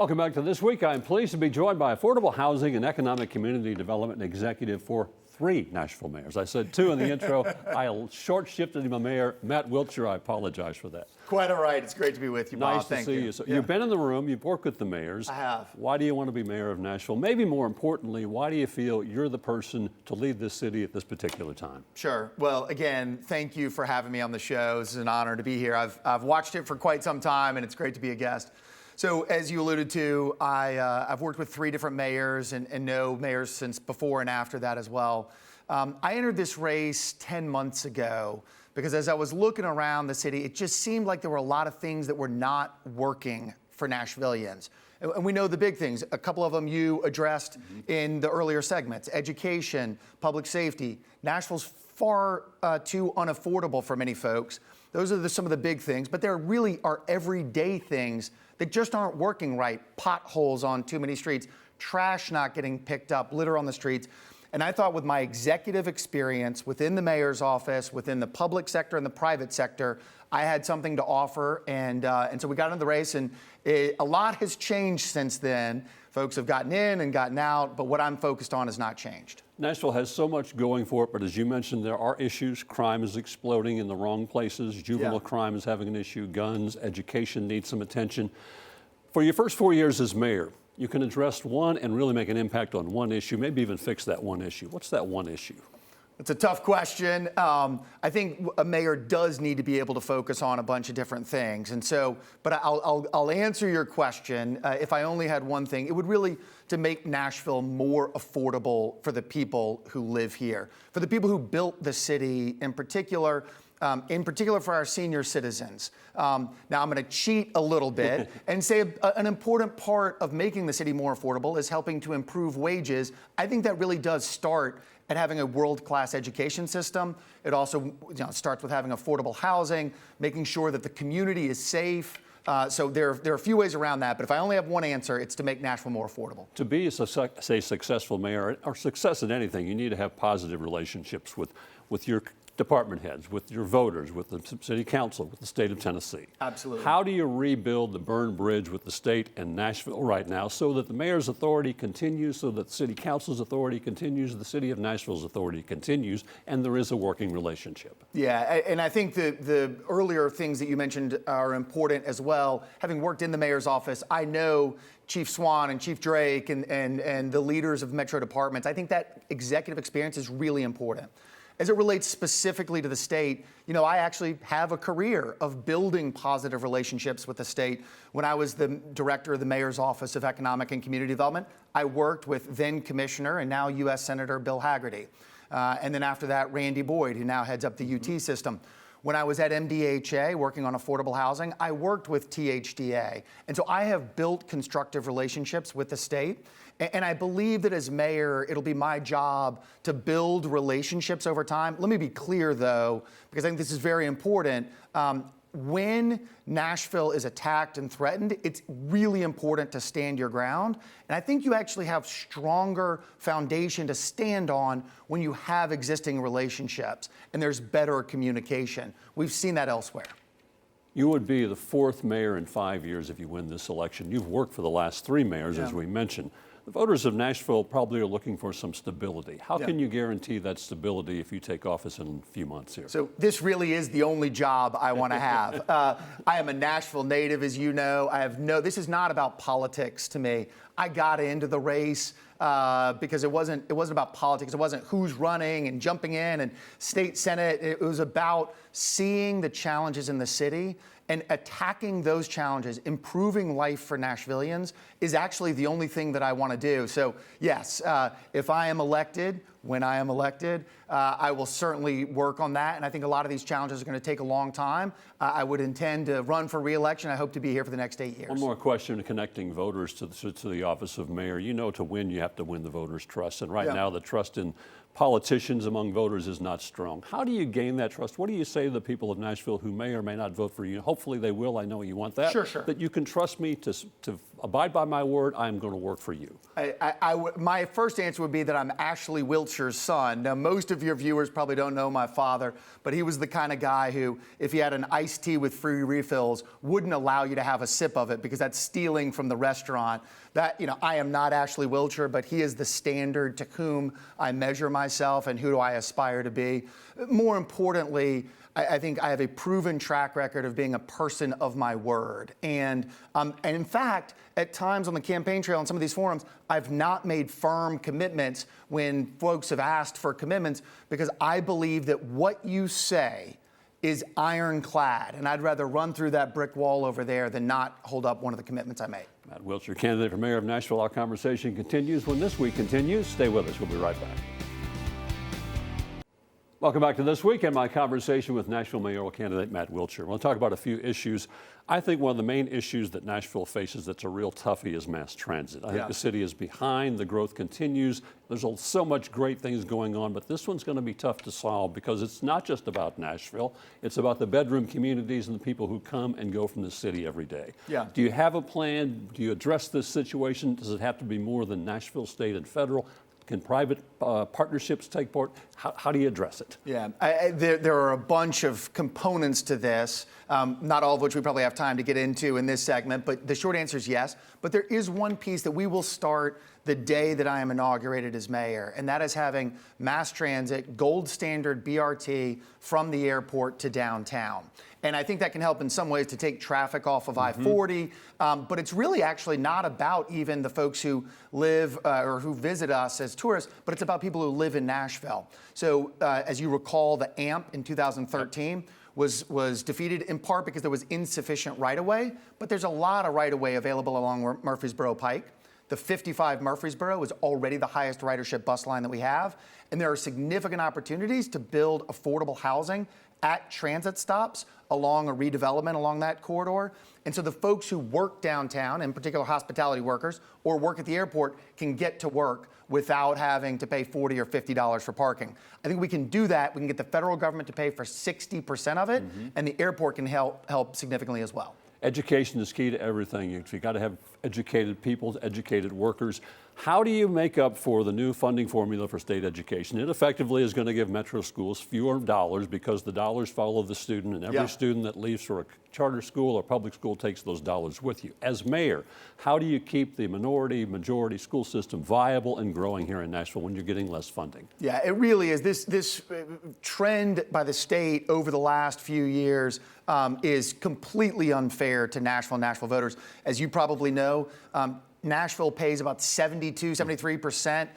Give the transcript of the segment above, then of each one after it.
Welcome back to This Week. I'm pleased to be joined by Affordable Housing and Economic Community Development Executive for 3 Nashville mayors. I said 2 in the intro. I short-shifted him a mayor, Matt Wiltshire. I apologize for that. Quite all right. It's great to be with you, Bob. Nice to see you. So You've been in the room. You've worked with the mayors. I have. Why do you want to be mayor of Nashville? Maybe more importantly, why do you feel you're the person to lead this city at this particular time? Sure. Well, again, thank you for having me on the show. It's an honor to be here. I've watched it for quite some time, and it's great to be a guest. So as you alluded to, I've worked with 3 different mayors and know mayors since before and after that as well. I entered this race 10 months ago because as I was looking around the city, it just seemed like there were a lot of things that were not working for Nashvillians. And we know the big things. A couple of them you addressed in the earlier segments: education, public safety. Nashville's far too unaffordable for many folks. Those are some of the big things, but there really are everyday things that just aren't working right. Potholes on too many streets, trash not getting picked up, litter on the streets. And I thought with my executive experience within the mayor's office, within the public sector and the private sector, I had something to offer. And so we got into the race, and a lot has changed since then. Folks have gotten in and gotten out, but what I'm focused on has not changed. Nashville has so much going for it, but as you mentioned, there are issues. Crime is exploding in the wrong places. Juvenile crime is having an issue. Guns, education needs some attention. For your first 4 years as mayor, you can address one and really make an impact on one issue, maybe even fix that one issue. What's that one issue? It's a tough question. I think a mayor does need to be able to focus on a bunch of different things. And so, but I'll answer your question. If I only had one thing, it would really to make Nashville more affordable for the people who live here, for the people who built the city in particular for our senior citizens. Now I'm going to cheat a little bit and say an important part of making the city more affordable is helping to improve wages. I think that really does start at having a world-class education system. It also starts with having affordable housing, making sure that the community is safe. So there are a few ways around that, but if I only have one answer, it's to make Nashville more affordable. To be a successful mayor, or success in anything, you need to have positive relationships with your department heads, with your voters, with the city council, with the state of Tennessee. Absolutely. How do you rebuild the burned bridge with the state and Nashville right now so that the mayor's authority continues, so that the city council's authority continues, the city of Nashville's authority continues, and there is a working relationship? Yeah, and I think the earlier things that you mentioned are important as well. Having worked in the mayor's office, I know Chief Swan and Chief Drake and the leaders of metro departments. I think that executive experience is really important. As it relates specifically to the state, I actually have a career of building positive relationships with the state. When I was the director of the Mayor's Office of Economic and Community Development, I worked with then Commissioner and now U.S. Senator Bill Hagerty. And then after that, Randy Boyd, who now heads up the UT system. When I was at MDHA working on affordable housing, I worked with THDA. And so I have built constructive relationships with the state. And I believe that as mayor, it'll be my job to build relationships over time. Let me be clear, though, because I think this is very important. When Nashville is attacked and threatened, it's really important to stand your ground. And I think you actually have stronger foundation to stand on when you have existing relationships and there's better communication. We've seen that elsewhere. You would be the 4th mayor in 5 years if you win this election. You've worked for the last 3 mayors, as we mentioned. The voters of Nashville probably are looking for some stability. How can you guarantee that stability if you take office in a few months here? So this really is the only job I want to have. I am a Nashville native, as you know. This is not about politics to me. I got into the race because it wasn't about politics. It wasn't who's running and jumping in and state senate. It was about seeing the challenges in the city and attacking those challenges, improving life for Nashvillians is actually the only thing that I want to do. So yes, if I am elected, when I am elected, I will certainly work on that. And I think a lot of these challenges are going to take a long time. I would intend to run for re-election. I hope to be here for the next 8 years. One more question connecting voters to the office of mayor. To win, you have to win the voters' trust. And right now, the trust in politicians among voters is not strong. How do you gain that trust? What do you say to the people of Nashville who may or may not vote for you? Hopefully they will. I know you want that. Sure, sure. That you can trust me to abide by my word. I'm going to work for you. My first answer would be that I'm Ashley Wiltshire's son. Now, most of your viewers probably don't know my father, but he was the kind of guy who, if he had an iced tea with free refills, wouldn't allow you to have a sip of it because that's stealing from the restaurant. That, I am not Ashley Wiltshire, but he is the standard to whom I measure myself and who do I aspire to be. More importantly, I think I have a proven track record of being a person of my word. And in fact, at times on the campaign trail on some of these forums, I've not made firm commitments when folks have asked for commitments because I believe that what you say is ironclad, and I'd rather run through that brick wall over there than not hold up one of the commitments I made. Matt Wiltshire, candidate for mayor of Nashville. Our conversation continues when This Week continues. Stay with us. We'll be right back. Welcome back to This Week and my conversation with Nashville mayoral candidate Matt Wiltshire. We'll talk about a few issues. I think one of the main issues that Nashville faces that's a real toughie is mass transit. I think the city is behind. The growth continues. There's so much great things going on, but this one's going to be tough to solve because it's not just about Nashville. It's about the bedroom communities and the people who come and go from the city every day. Yeah. Do you have a plan? Do you address this situation? Does it have to be more than Nashville, state, and federal? Can private partnerships take part? How do you address it? Yeah, there are a bunch of components to this, not all of which we probably have time to get into in this segment, but the short answer is yes. But there is one piece that we will start the day that I am inaugurated as mayor, and that is having mass transit, gold standard BRT from the airport to downtown. And I think that can help in some ways to take traffic off of I-40, but it's really actually not about even the folks who live or who visit us as tourists, but it's about people who live in Nashville. So as you recall, the AMP in 2013 was defeated in part because there was insufficient right-of-way, but there's a lot of right-of-way available along Murfreesboro Pike. The 55 Murfreesboro is already the highest ridership bus line that we have, and there are significant opportunities to build affordable housing at transit stops along a redevelopment along that corridor. And so the folks who work downtown, in particular hospitality workers, or work at the airport can get to work without having to pay $40 or $50 for parking. I think we can do that. We can get the federal government to pay for 60% of it, and the airport can help significantly as well. Education is key to everything. You've got to have educated people, educated workers. How do you make up for the new funding formula for state education? It effectively is going to give metro schools fewer dollars because the dollars follow the student, and every student that leaves for a charter school or public school takes those dollars with you. As mayor, how do you keep the majority school system viable and growing here in Nashville when you're getting less funding? Yeah, it really is. This trend by the state over the last few years is completely unfair to Nashville and Nashville voters. As you probably know, Nashville pays about 72, 73%,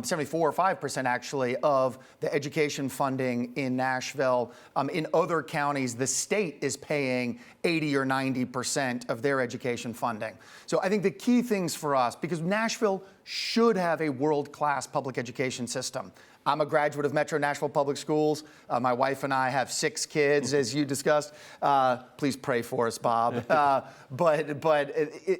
74 or 5% actually of the education funding in Nashville. In other counties, the state is paying 80 or 90% of their education funding. So I think the key things for us, because Nashville should have a world-class public education system. I'm a graduate of Metro Nashville Public Schools. My wife and I have 6 kids, as you discussed. Please pray for us, Bob. But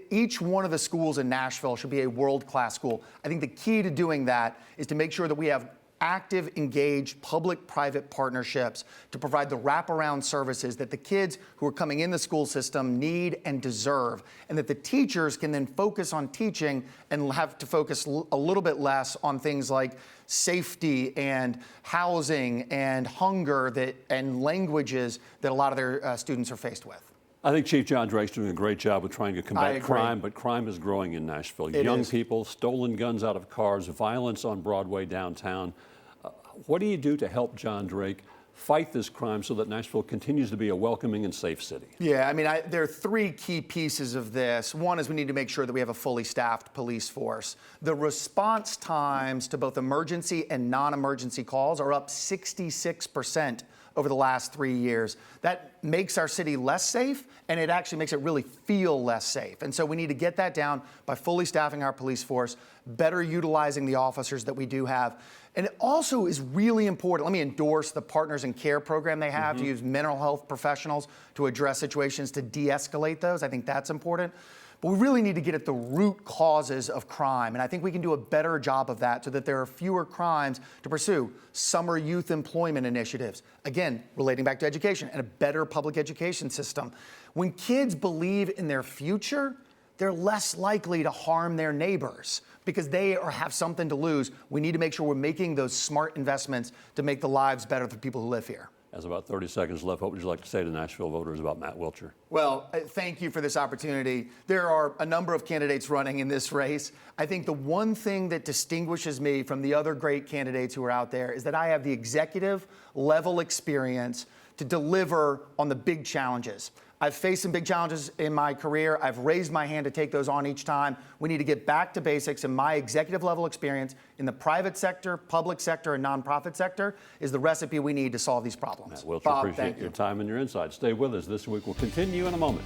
each one of the schools in Nashville should be a world-class school. I think the key to doing that is to make sure that we have active, engaged, public-private partnerships to provide the wraparound services that the kids who are coming in the school system need and deserve, and that the teachers can then focus on teaching and have to focus a little bit less on things like safety and housing and hunger and languages that a lot of their students are faced with. I think Chief John Drake's doing a great job with trying to combat crime, but crime is growing in Nashville. Young people, stolen guns out of cars, violence on Broadway downtown. What do you do to help John Drake fight this crime so that Nashville continues to be a welcoming and safe city? Yeah, I mean, there are 3 key pieces of this. One is we need to make sure that we have a fully staffed police force. The response times to both emergency and non-emergency calls are up 66% over the last 3 years. That makes our city less safe, and it actually makes it really feel less safe. And so we need to get that down by fully staffing our police force, better utilizing the officers that we do have. And it also is really important. Let me endorse the Partners in Care program they have to use mental health professionals to address situations to de-escalate those. I think that's important. But we really need to get at the root causes of crime. And I think we can do a better job of that so that there are fewer crimes to pursue. Summer youth employment initiatives, again, relating back to education, and a better public education system. When kids believe in their future, they're less likely to harm their neighbors because they have something to lose. We need to make sure we're making those smart investments to make the lives better for people who live here. Has about 30 seconds left. What would you like to say to Nashville voters about Matt Wiltshire? Well, thank you for this opportunity. There are a number of candidates running in this race. I think the one thing that distinguishes me from the other great candidates who are out there is that I have the executive level experience to deliver on the big challenges. I've faced some big challenges in my career. I've raised my hand to take those on each time. We need to get back to basics, and my executive level experience in the private sector, public sector, and nonprofit sector is the recipe we need to solve these problems. Matt Wiltshire, Bob, appreciate your time and your insights. Stay with us. This week will continue in a moment.